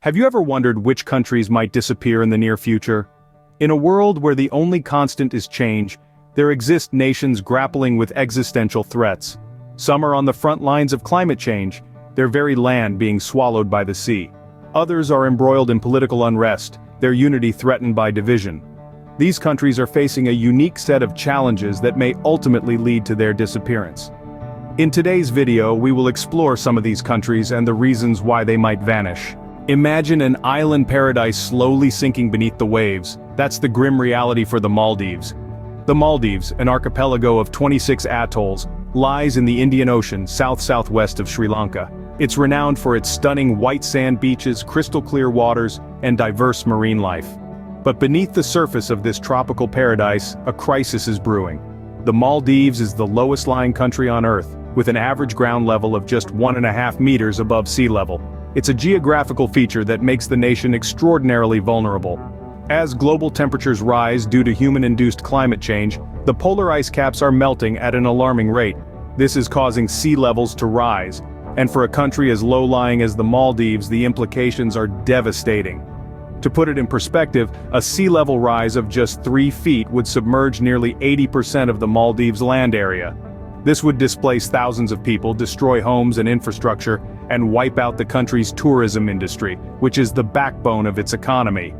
Have you ever wondered which countries might disappear in the near future? In a world where the only constant is change, there exist nations grappling with existential threats. Some are on the front lines of climate change, their very land being swallowed by the sea. Others are embroiled in political unrest, their unity threatened by division. These countries are facing a unique set of challenges that may ultimately lead to their disappearance. In today's video, we will explore some of these countries and the reasons why they might vanish. Imagine an island paradise slowly sinking beneath the waves. That's the grim reality for the Maldives. The Maldives, an archipelago of 26 atolls, lies in the Indian Ocean, south-southwest of Sri Lanka. It's renowned for its stunning white sand beaches, crystal-clear waters, and diverse marine life. But beneath the surface of this tropical paradise, a crisis is brewing. The Maldives is the lowest-lying country on Earth, with an average ground level of just 1.5 meters above sea level. It's a geographical feature that makes the nation extraordinarily vulnerable. As global temperatures rise due to human-induced climate change, the polar ice caps are melting at an alarming rate. This is causing sea levels to rise, and for a country as low-lying as the Maldives, the implications are devastating. To put it in perspective, a sea level rise of just 3 feet would submerge nearly 80% of the Maldives' land area. This would displace thousands of people, destroy homes and infrastructure, and wipe out the country's tourism industry, which is the backbone of its economy.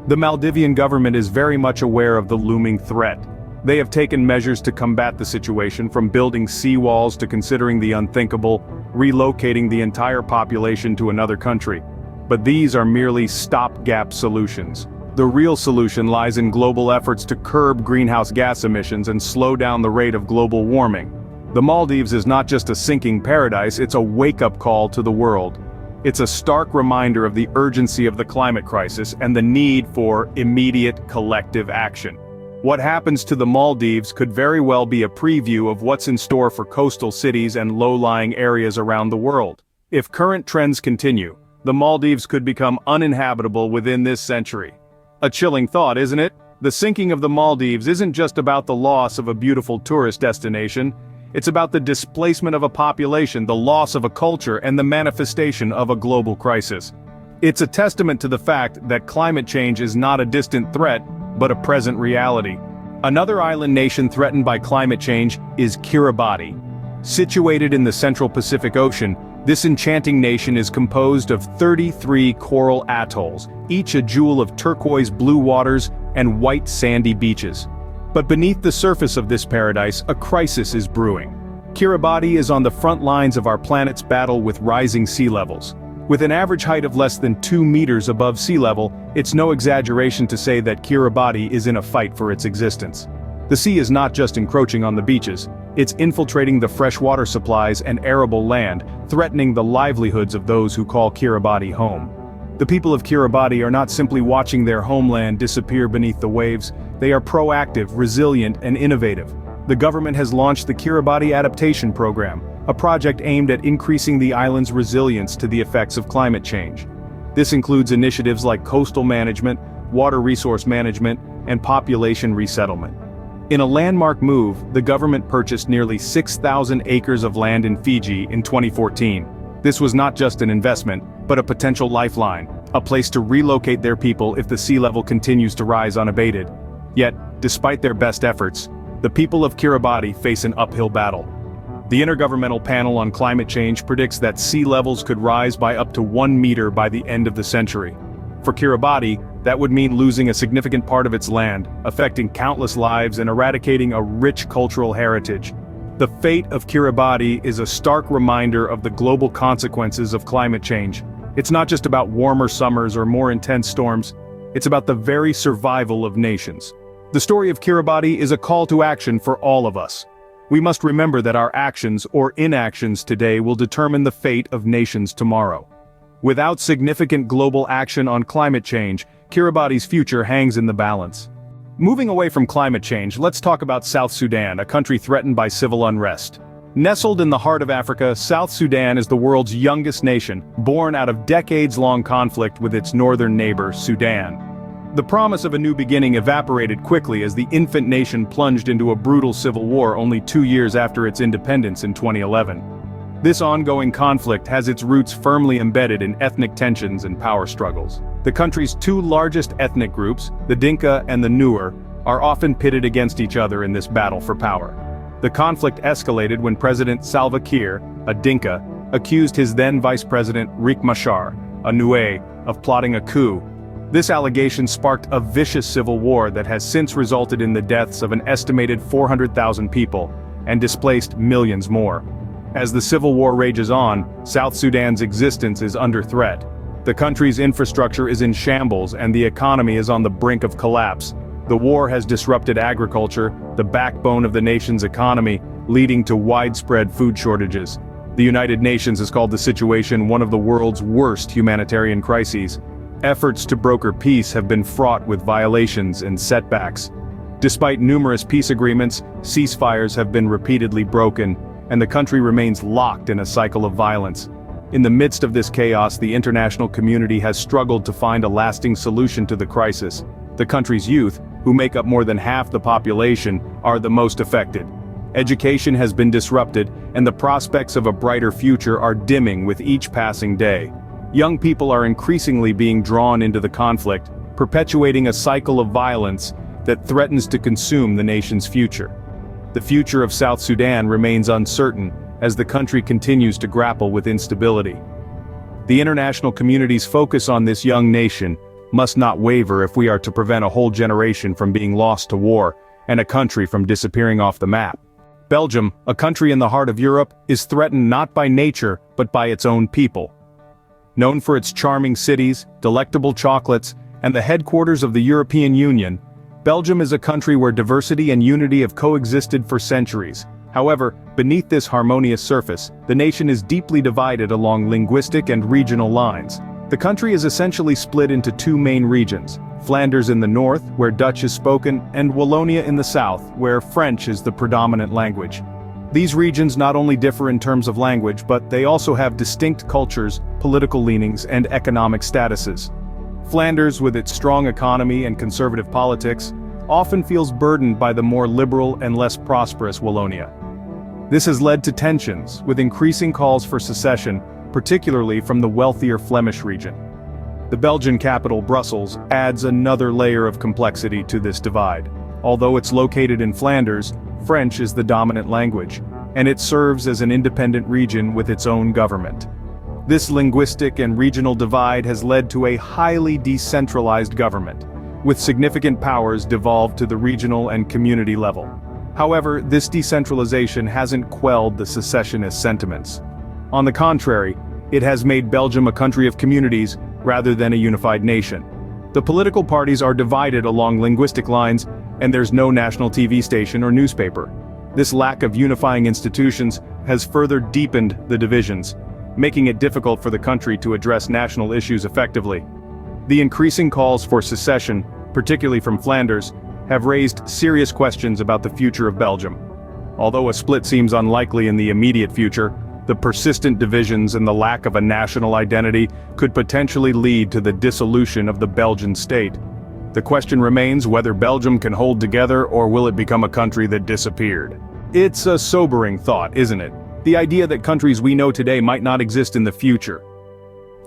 The Maldivian government is very much aware of the looming threat. They have taken measures to combat the situation, from building seawalls to considering the unthinkable, relocating the entire population to another country. But these are merely stopgap solutions. The real solution lies in global efforts to curb greenhouse gas emissions and slow down the rate of global warming. The Maldives is not just a sinking paradise, it's a wake-up call to the world. It's a stark reminder of the urgency of the climate crisis and the need for immediate collective action. What happens to the Maldives could very well be a preview of what's in store for coastal cities and low-lying areas around the world. If current trends continue, the Maldives could become uninhabitable within this century. A chilling thought, isn't it? The sinking of the Maldives isn't just about the loss of a beautiful tourist destination. It's about the displacement of a population, the loss of a culture, and the manifestation of a global crisis. It's a testament to the fact that climate change is not a distant threat, but a present reality. Another island nation threatened by climate change is Kiribati. Situated in the central Pacific Ocean, this enchanting nation is composed of 33 coral atolls, each a jewel of turquoise blue waters and white sandy beaches. But beneath the surface of this paradise, a crisis is brewing. Kiribati is on the front lines of our planet's battle with rising sea levels. With an average height of less than 2 meters above sea level, it's no exaggeration to say that Kiribati is in a fight for its existence. The sea is not just encroaching on the beaches, it's infiltrating the freshwater supplies and arable land, threatening the livelihoods of those who call Kiribati home. The people of Kiribati are not simply watching their homeland disappear beneath the waves, they are proactive, resilient, and innovative. The government has launched the Kiribati Adaptation Program, a project aimed at increasing the island's resilience to the effects of climate change. This includes initiatives like coastal management, water resource management, and population resettlement. In a landmark move, the government purchased nearly 6,000 acres of land in Fiji in 2014. This was not just an investment, but a potential lifeline, a place to relocate their people if the sea level continues to rise unabated. Yet, despite their best efforts, the people of Kiribati face an uphill battle. The Intergovernmental Panel on Climate Change predicts that sea levels could rise by up to 1 meter by the end of the century. For Kiribati, that would mean losing a significant part of its land, affecting countless lives and eradicating a rich cultural heritage. The fate of Kiribati is a stark reminder of the global consequences of climate change. It's not just about warmer summers or more intense storms, it's about the very survival of nations. The story of Kiribati is a call to action for all of us. We must remember that our actions or inactions today will determine the fate of nations tomorrow. Without significant global action on climate change, Kiribati's future hangs in the balance. Moving away from climate change, let's talk about South Sudan, a country threatened by civil unrest. Nestled in the heart of Africa, South Sudan is the world's youngest nation, born out of decades-long conflict with its northern neighbor, Sudan. The promise of a new beginning evaporated quickly as the infant nation plunged into a brutal civil war only 2 years after its independence in 2011. This ongoing conflict has its roots firmly embedded in ethnic tensions and power struggles. The country's two largest ethnic groups, the Dinka and the Nuer, are often pitted against each other in this battle for power. The conflict escalated when President Salva Kiir, a Dinka, accused his then Vice President Riek Machar, a Nuer, of plotting a coup. This allegation sparked a vicious civil war that has since resulted in the deaths of an estimated 400,000 people, and displaced millions more. As the civil war rages on, South Sudan's existence is under threat. The country's infrastructure is in shambles and the economy is on the brink of collapse. The war has disrupted agriculture, the backbone of the nation's economy, leading to widespread food shortages. The United Nations has called the situation one of the world's worst humanitarian crises. Efforts to broker peace have been fraught with violations and setbacks. Despite numerous peace agreements, ceasefires have been repeatedly broken, and the country remains locked in a cycle of violence. In the midst of this chaos, the international community has struggled to find a lasting solution to the crisis. The country's youth, who make up more than half the population, are the most affected. Education has been disrupted, and the prospects of a brighter future are dimming with each passing day. Young people are increasingly being drawn into the conflict, perpetuating a cycle of violence that threatens to consume the nation's future. The future of South Sudan remains uncertain as the country continues to grapple with instability. The international community's focus on this young nation must not waver if we are to prevent a whole generation from being lost to war and a country from disappearing off the map. Belgium, a country in the heart of Europe, is threatened not by nature but by its own people. Known for its charming cities, delectable chocolates, and the headquarters of the European Union, Belgium is a country where diversity and unity have coexisted for centuries. However, beneath this harmonious surface, the nation is deeply divided along linguistic and regional lines. The country is essentially split into two main regions: Flanders in the north, where Dutch is spoken, and Wallonia in the south, where French is the predominant language. These regions not only differ in terms of language, but they also have distinct cultures, political leanings, and economic statuses. Flanders, with its strong economy and conservative politics, often feels burdened by the more liberal and less prosperous Wallonia. This has led to tensions, with increasing calls for secession, particularly from the wealthier Flemish region. The Belgian capital, Brussels, adds another layer of complexity to this divide. Although it's located in Flanders, French is the dominant language, and it serves as an independent region with its own government. This linguistic and regional divide has led to a highly decentralized government, with significant powers devolved to the regional and community level. However, this decentralization hasn't quelled the secessionist sentiments. On the contrary, it has made Belgium a country of communities rather than a unified nation. The political parties are divided along linguistic lines, and there's no national TV station or newspaper. This lack of unifying institutions has further deepened the divisions, making it difficult for the country to address national issues effectively. The increasing calls for secession, particularly from Flanders, have raised serious questions about the future of Belgium. Although a split seems unlikely in the immediate future, the persistent divisions and the lack of a national identity could potentially lead to the dissolution of the Belgian state. The question remains whether Belgium can hold together, or will it become a country that disappeared. It's a sobering thought, isn't it? The idea that countries we know today might not exist in the future.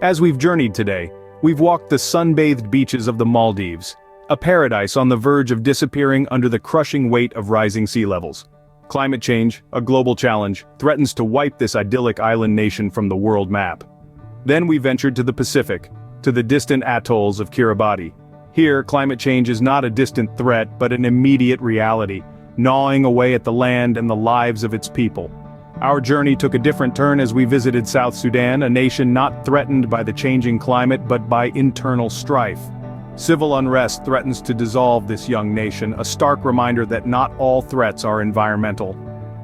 As we've journeyed today, we've walked the sun-bathed beaches of the Maldives, a paradise on the verge of disappearing under the crushing weight of rising sea levels. Climate change, a global challenge, threatens to wipe this idyllic island nation from the world map. Then we ventured to the Pacific, to the distant atolls of Kiribati. Here, climate change is not a distant threat but an immediate reality, gnawing away at the land and the lives of its people. Our journey took a different turn as we visited South Sudan, a nation not threatened by the changing climate but by internal strife. Civil unrest threatens to dissolve this young nation, a stark reminder that not all threats are environmental.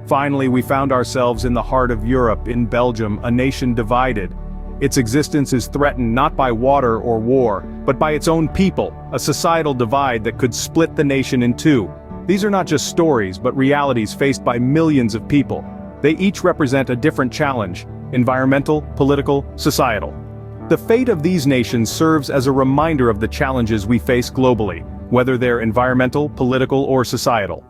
Finally, we found ourselves in the heart of Europe, in Belgium, a nation divided. Its existence is threatened not by water or war, but by its own people, a societal divide that could split the nation in two. These are not just stories, but realities faced by millions of people. They each represent a different challenge: environmental, political, societal. The fate of these nations serves as a reminder of the challenges we face globally, whether they're environmental, political, or societal.